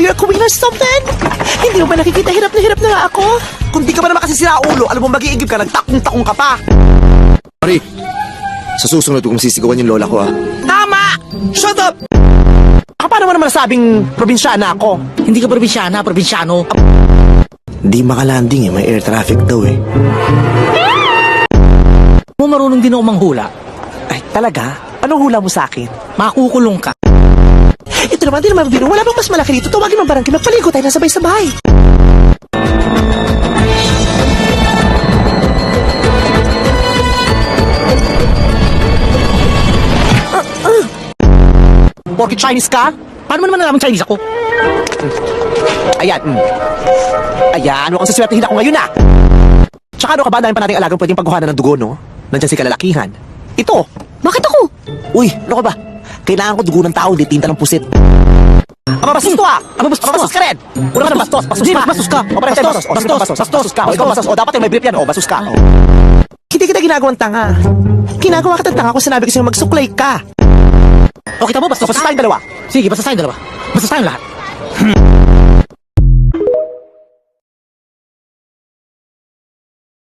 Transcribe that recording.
you're a queen or something? Hindi mo ba nakikita hirap na nga ako? Kung di ka ba naman kasi sira ulo, alam mo mag-iigib ka, nagtakong-takong ka pa. Mari, sa susunod kung sisigawan yung lola ko Tama! Shut up! Paano mo naman nasabing probinsyana ako? Hindi ka probinsyana, probinsyano. Di makalanding may air traffic daw Mo marunong din ako manghula. Ay, talaga? Anong hula mo sa akin? Makukulong ka. Ito naman, di naman biro. Wala bang mas malaki dito? Tawagin mo barangay. Magpaligo tayo na sabay-sabay. Porky Chinese ka? Paano mo naman nalaman Chinese ako? Ayan. Ayan, mukhang saswertihin ako ngayon Tsaka ano ka ba, dahil pa nating alagang pwedeng pagkuhanan ng dugo, no? Nandiyan si kalalakihan. Ito. Bakit ako? Uy, ano ka ba? Kailangan ko dugo ng tao, di tinta ng pusit. Bastos to Bastos ka rin! Una ka ng bastos, bastos ka! Bastos ka! O, parang tayo bastos, bastos ka! O, ikaw bastos, o, dapat yung may brief yan, o, bastos ka! Hindi kita ginagawang tanga. Ginagawa kita tanga kung sinabi ko sa'yo magsuklay ka. O kita mo, bastos Bastos ka? tayong dalawa. Sige, bastos tayong dalawa. Bastos tayong lahat.